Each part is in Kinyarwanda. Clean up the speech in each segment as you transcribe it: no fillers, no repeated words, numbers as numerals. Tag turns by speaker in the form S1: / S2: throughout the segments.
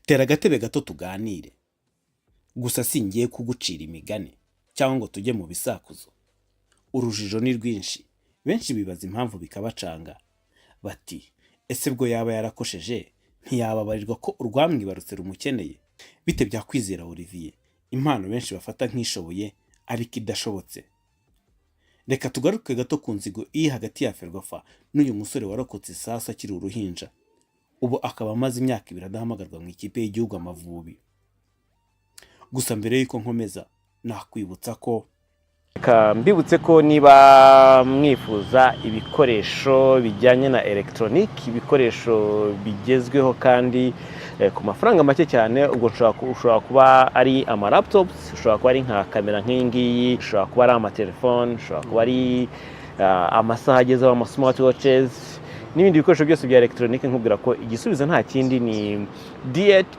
S1: tera agatebe gato tuganire, gusa singiye kugucira imigani cyangwa ngo tujye mu bisakuzo. Urujijo ni rwinshi, benshi bibaza impamvu bikabacanga bati ese bwo yaba yarakosheje ntiyababarirwa ko urwamwibarutse rumukeneye? Bite bya Kwizera Olivier, impano benshi bafata nk'ishoboye ariko idashobotse. Reka tugaruke gato ku nzigo iri hagati ya Ferwafa n'uyu musore warokotse sasa akiri uruhinja, ubu akaba amaze imyaka 2 adahamagarwa mu ikipe y'igihugu Amavubi. Gusa mbere y'uko nkomeza nakwibutsa ko
S2: mbibutse ko niba mwifuza ibikoresho bijyanye na electronic, ibikoresho bigezweho kandi ku mafaranga make cyane, ubwo ushobora kuba ari ama laptops, ushobora kuba ari nka kamera nk'iyi ngiyi, ushobora kuba ari amatelefone, ushobora kuba ari amasaha agezeho, ama smartwatches n'ibindi bikoresho byose bya electronic. Nkubwira ko igisubizo nta kindi ni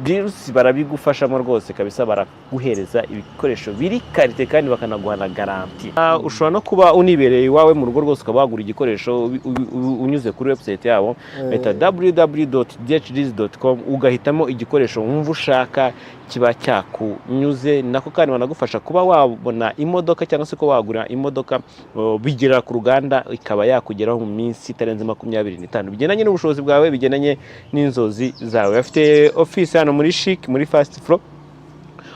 S2: deals, barabigufashamo rwose kabisa, baraguhereza ibikoresho biri karite kandi bakanaguha na garanti. Ushobora no kuba unibereye iwawe mu rugo rwose ukaba wagura igikoresho unyuze kuri website yabo bita www.dhdeals.com, ugahitamo igikoresho wumva ushaka kiba cyakunyuze. Nako kandi banagufasha kuba wabona imodoka cyangwa se ko wagura imodoka bigera ku ruganda ikaba yakugeraho mu minsi itarenze 25, bigendanye n'ubushobozi bwawe, bigendanye n'inzozi zawe. Bafite office hano muri Chic muri First Floor.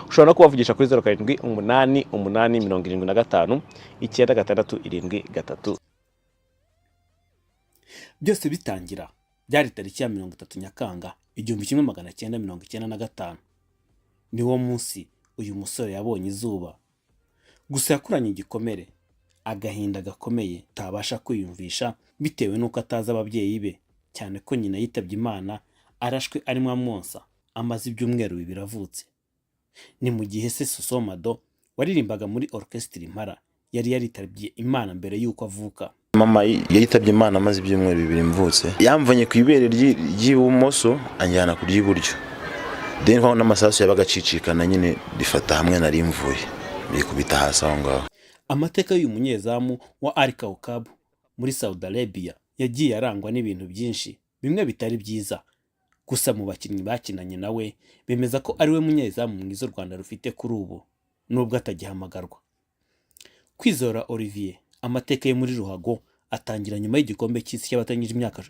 S2: Ushobora no kubavugisha kuri 0788759673.
S1: byose bitangira byari tariki ya 30 Nyakanga 1995. Niwo munsi uyu musore yabonye izuba. Gusa yakuranye igikomere, agahinda gakomeye tabasha kwiyumvisha bitewe nuko ataza ababyeyi be, cyane ko nyina yitabye Imana arashwe arimo amwonsa amaze ibyumweru 2 avutse. Ni mu gihe se Sosomado waririmbaga muri Orchestre Impara yari yaritabye Imana mbere yuko avuka.
S3: Mama yitabye Imana amaze ibyumweru 2 mvutse, yamvanye ku ibere ry'ibumoso anjyana ku ry'iburyo, then aho n'amasasu yabagacicikana nyine rifata hamwe nari mvuye bikubita hasi aho ngaho.
S1: Amateka y'uyu munyezamu wa Al Kaukab muri Saudi Arabia yagiye arangwa n'ibintu byinshi bimwe bitari byiza. Gusa mu bakinnyi bakinanye nawe bemeza ko ari we munyezamu mwiza u Rwanda rufite kuri ubu nubwo atagihamagarwa. Kwizera Olivier, amateka ye muri ruhago atangira nyuma y'igikombe cy'isi cy'abatangije imyaka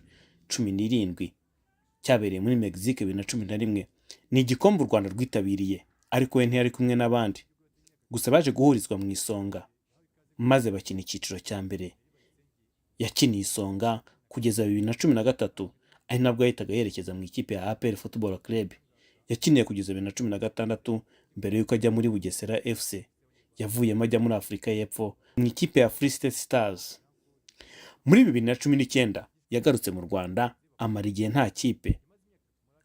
S1: 17 cyabereye muri Mexique 2011. Ni igikombe u Rwanda rwitabiriye ariko we ntiyari kumwe n'abandi, gusa baje guhurizwa mu isonga maze bakina icyiciro cya mbere. Yakiniye isonga kugeza 2013, ari nabwo yahitaga yerekeza mu ikipe ya APR Football Club. Yakiniye kugeza 2016 mbere yuko ajya muri Bugesera FC, yavuyemo ajya muri Afurika y'Epfo mu ikipe ya Free State Stars. Muri 2019 yagarutse mu Rwanda amara igihe nta kipe,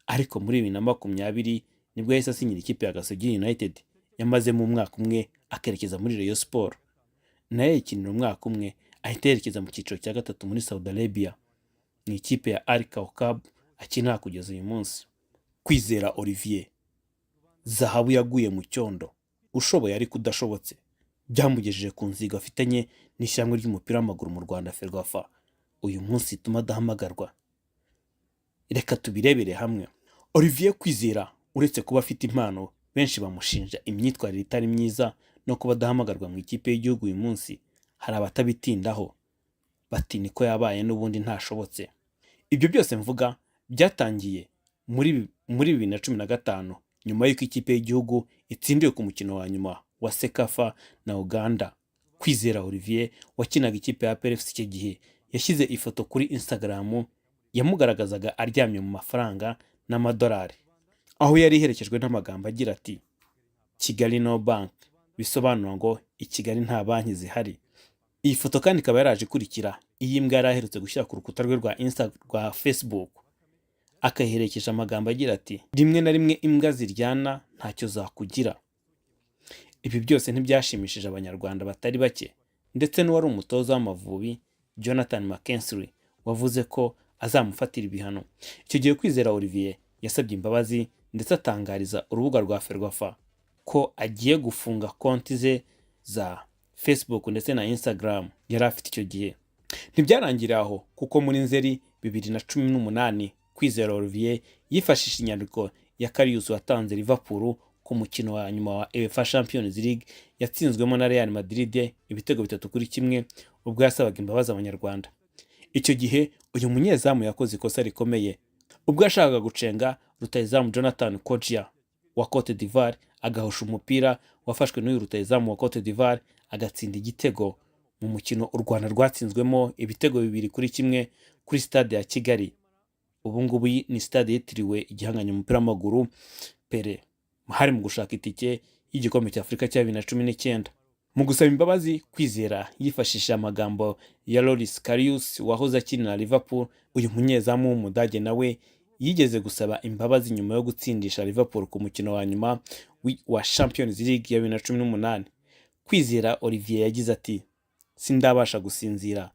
S1: ariko muri 2020 nibwo yahise asinyira ikipe ya Gasogi United yamaze mu mwaka umwe akerekeza muri Rayon Sport. Naye yikinira umwaka umwe ahita yerekeza mu cyiciro cya 3 muri Saudi Arabia mu ikipe ya Al Kaukab akina kugeza uyu munsi. Kwizera Olivier, zahabu yaguye mu cyondo, ushoboye ariko udashobotse, byamugejeje ku nzigo afitanye n'ishyamwe ry'umupira w'amaguru mu Rwanda Ferwafa uyu munsi ituma adahamagarwa. Reka tubirebere hamwe. Olivier Kwizera uretse kuba afite impano, benshi bamushinja imyitwarire itari myiza no kuba adahamagarwa mu ikipe y'igihugu uyu munsi. Hari abatabitindaho bati niko yabaye n'ubundi ntashobotse. Ibyo byose mvuga byatangiye muri 2015 nyuma y'uko ikipe y'igihugu itsindiwe ku mukino wa nyuma wa Sekafa na Uganda. Kwizera Olivier wakinaga ikipe ya APR FC icyo gihe yashyize ifoto kuri Instagram yamugaragazaga aryamye mu mafaranga n'amadolari, aho yari iherekejwe n'amagambo agira ati Kigali no bank, bisobanura ngo i Kigali nta banki zihari. Iyi foto kandi ikaba yaraje ikurikira iyi mbwa yari aherutse gushyira ku rukuta rwe rwa rwa Facebook, akaherekeje amagambo agira ati rimwe na rimwe imbwa ziryana ntacyo zakugira. Ibi byose ntibyashimishije abanyarwanda batari bake, ndetse n'uwari umutoza w'Amavubi Jonathan McKinstry wavuze ko azamufatira ibihano. Icyo gihe Kwizera Olivier yasabye imbabazi ndetse atangariza urubuga rwa Ferwafa ko agiye gufunga konti ze za Facebook ndetse na Instagram yari afite icyo gihe. Ntibyarangira aho, kuko muri Nzeri 2018 Kwizera Olivier yifashisha inyandiko ya Karius watanze Liverpool ku mukino wa nyuma wa UEFA Champions League yatsinzwemo na Real Madrid ibitego 3-1 ubwo yasabaga imbabazi abanyarwanda. Icyo gihe uyu munyezamu yakoze ikosa rikomeye ubwo yashakaga gucenga rutahizamu Jonathan Kodjia wa Cote d'Ivoire agahusha umupira wafashwe n'uyu rutahizamu wa Cote d'Ivoire agatsinda igitego mu mukino u Rwanda rwatsinzwemo ibitego 2-1 kuri stade ya Kigali. Ubu ngubu ni stade yitiriwe igihanganye umupira w'amaguru Pele, hari mu gushaka itike y'igikombe cya Afurika cya 2019. Mu gusaba imbabazi, Kwizera yifashishije amagambo ya Loris Karius wahoze akinira Liverpool. Uyu munyezamu w'Umudage nawe yigeze gusaba imbabazi nyuma yo gutsindisha Liverpool ku mukino wa nyuma wa Champions League ya 2018. Kwizera Olivier yagize ati sindabasha gusinzira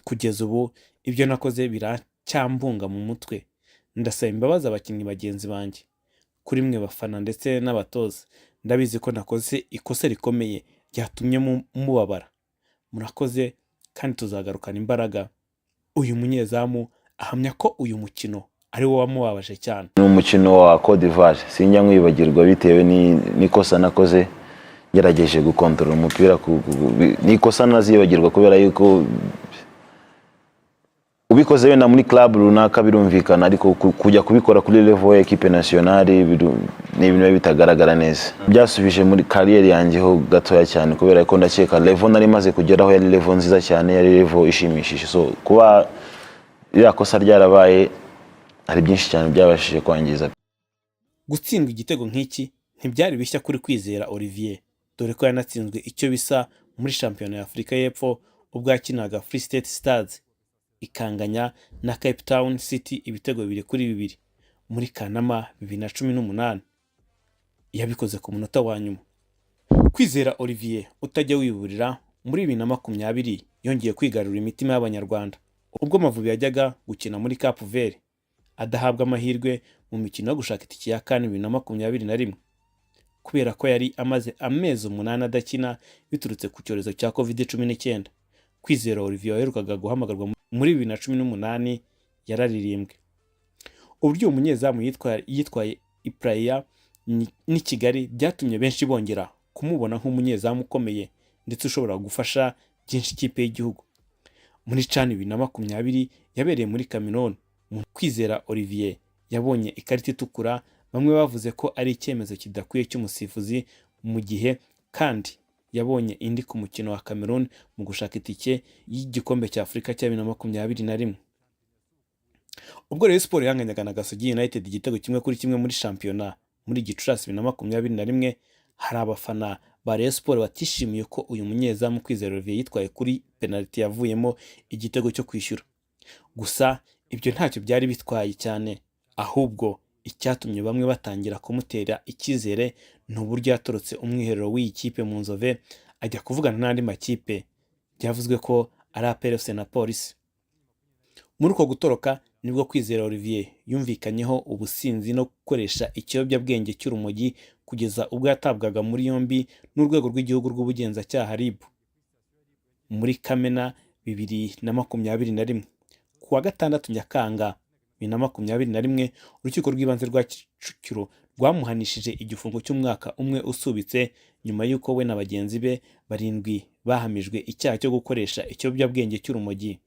S1: kugeza ubu, ibyo nakoze biracyambunga mu mutwe. Ndasaba imbabazi abakinnyi bagenzi banjye, kuri mwe bafana ndetse n'abatoza. Ndabizi ko nakoze ikosa rikomeye ryatumye mubabara. Murakoze kandi tuzagarukana imbaraga. Uyu munyezamu ahamya ko uyu mukino ari wo wamubabaje cyane.
S3: Ni umukino wa Cote d'Ivoire sinjya nkwibagirwa bitewe n'ikosa nakoze ngerageje gukontorora umupira. N'ikosa nazibagirwa kubera yuko ubikoze wenda muri club runaka birumvikana, ariko kujya kubikora kuri level ya equipe nationale ni ibintu bitagaragara neza. Byasubije muri career yanjye ho gatoya cyane kubera ko ndakeka level nari maze kugeraho yari level nziza cyane, yari level ishimishije. So kuba irakosa ryarabaye hari byinshi cyane byabashije kwangiza.
S1: Gutsindwa igitego nk'iki ntibyari bishya kuri Kwizera Olivier, dore ko yanatsinzwe icyo bisa muri shampiyona ya Afurika y'Epfo ubwo yakinaga Free State Stars ikanganya na Cape Town City ibitego 2-2 muri Kanama 2018. Yabikoze ku munota wa nyuma. Kwizera Olivier utajya wiburira muri 2020 yongeye kwigarurira imitima y'abanyarwanda ubwo Amavubi yajyaga gukina muri Cape Verde adahabwa amahirwe mu mikino yo gushaka itike ya CAN 2021 kubera ko yari amaze amezi 8 adakina biturutse ku cyorezo cya COVID-19. Kwizera Olivier yaherukaga guhamagarwa muri 2018 yararirimbwe. Uburyo umunyezamu yitwaye Ipraya ni Kigali byatumye benshi bongera kumubona nk'umunyezamu ukomeye ndetse ushobora gufasha byinshi ikipe y'igihugu. Muri CAN 2020 yabereye muri Cameroon, Kwizera Olivier yabonye ikarita itukura, bamwe bavuze ko ari icyemezo kidakwiye cy'umusifuzi, mu gihe kandi yabonye indi ku mukino wa Cameroon mu gushaka itike y'igikombe cya Afurika cya 2021. Ubwo Rayon Sport yanganyaga na Gasogi United igitego 1-1 muri shampiyona muri Gicurasi 2021, hari abafana ba Rayon Sport batishimiye ko uyu munyezamu Kwizera Olivier yitwaye kuri penalty yavuyemo igitego cyo kwishyura. Gusa ibyo ntacyo byari bitwaye cyane, ahubwo icyatumye bamwe batangira kumutera icyizere n'uburyo yatorotse umwiherero w'iyi kipe mu Nzove ajya kuvugana n'andi makipe. Byavuzwe ko ari APR FC na Police. Muri uko gutoroka nibwo Kwizera Olivier yumvikanyeho ubusinzi no gukoresha ikiyobyabwenge cy'urumogi kugeza ubwo yatabwaga muri yombi n'urwego rw'igihugu rw'ubugenzacyaha RIB muri Kamena 2021. Ku wa 6 Nyakanga 2021 urukiko rw'ibanze rwa Kicukiro rwamuhanishije igifungo cy'umwaka umwe usubitse nyuma y'uko we na bagenzi be 7 bahamijwe icyaha cyo gukoresha ikiyobyabwenge cy'urumogi.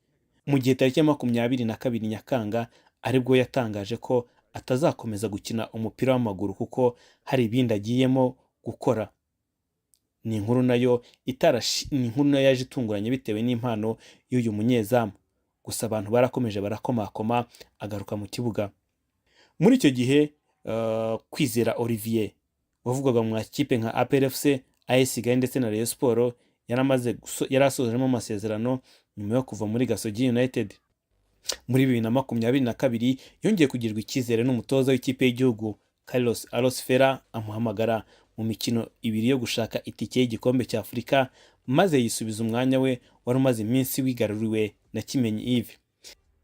S1: Mu gihe tariki ya 22 Nyakanga aribwo yatangaje ko atazakomeza gukina umupira w'amaguru kuko hari ibindi agiyemo gukora. Ni inkuru nayo yaje itunguranye bitewe n'impano y'uyu munyezamu. Gusa abantu barakomeje barakomakoma agaruka mu kibuga. Muri icyo gihe Kwizera Olivier wavugwaga mu makipe nka APR FC, AS Kigali ndetse na Rayon Sport yarasozemo amasezerano nyuma yo kuva muri Gasogi United. Muri 2022 yongeye kugirirwa icyizere n'umutoza w'ikipe y'igihugu Carlos Alosfera amuhamagara mu mikino 2 yo gushaka itike y'igikombe cya Afurika, maze yisubiza umwanya we wari umaze iminsi wigaruriwe na Kimenyi Yves.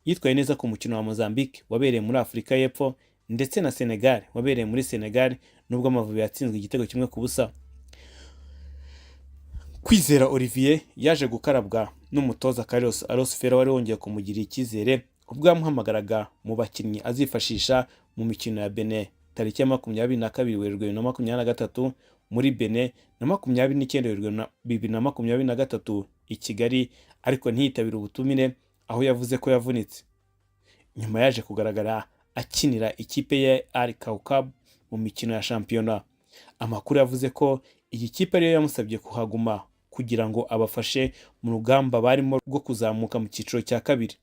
S1: Yitwaye neza ku mukino wa Mozambique wabereye muri Afurika y'Epfo ndetse na Senegal wabereye muri Senegal nubwo Amavubi yatsinzwe igitego 1-0. Kwizera Olivier yaje gukarabwa n'umutoza Carlos Alosfera wari wongeye kumugira icyizere ubwo yamuhamagaraga mu bakinnyi azifashisha mu mikino ya Benin tariki ya 22 Werurwe 2023 muri Benin na 29 Werurwe 2023 i Kigali, ariko ntiyitabire ubutumire aho yavuze ko yavunitse. Nyuma yaje kugaragara akinira ikipe ya Al Kaukab mu mikino ya shampiyona. Amakuru yavuze ko iyi kipe ariyo yamusabye kuhaguma kugira ngo abafashe mu rugamba barimo rwo kuzamuka mu cyiciro cya kabiri,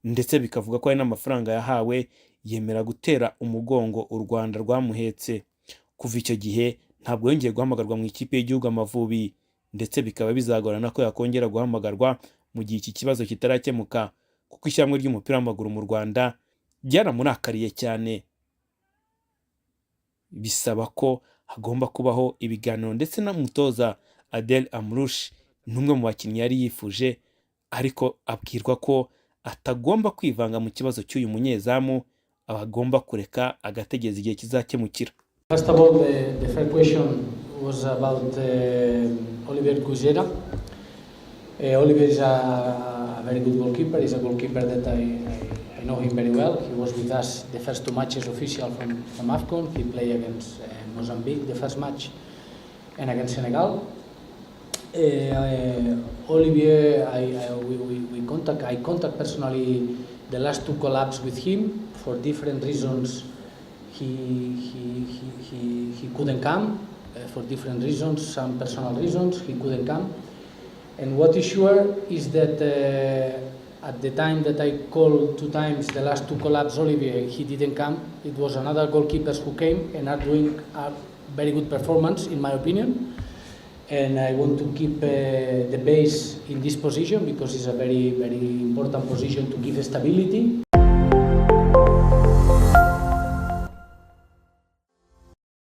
S1: ndetse bikavuga ko ari n'amafaranga yahawe yemera gutera umugongo u Rwanda rwamuhetse. Kuva icyo gihe ntabwo yongeye guhamagarwa mu ikipe y'igihugu Amavubi, ndetse bikaba bizagorana ko yakongera guhamagarwa mu gihe iki kibazo kitarakemuka, kuko ishyirahamwe ry'umupira w'amaguru mu Rwanda ryaramurakariye cyane, bisaba ko hagomba kubaho ibiganiro, ndetse n'umutoza Adel Amrouche n'umwe mu bakinnyi yari yifuje, ariko abwirwa ko atagomba kwivanga mu kibazo cy'uyu munyezamu, abagomba kureka agategeza igihe kizakemukira.
S4: First of all, the first question was about Olivier Gugera. Olivier is a very good goalkeeper. He's a goalkeeper that I know him very well. He was with us the first two matches official from AFCON. He played against Mozambique, the first match, and against Senegal. Olivier, I contact personally the last two collabs with him for different reasons. He couldn't come for different reasons, some personal reasons. He couldn't come, and what is sure is that at the time that I called two times, the last two collabs, Olivier, he didn't come. It was another goalkeepers who came and are doing a very good performance, in my opinion. And I want to keep the base in this position because it's a very, very important position to give stability.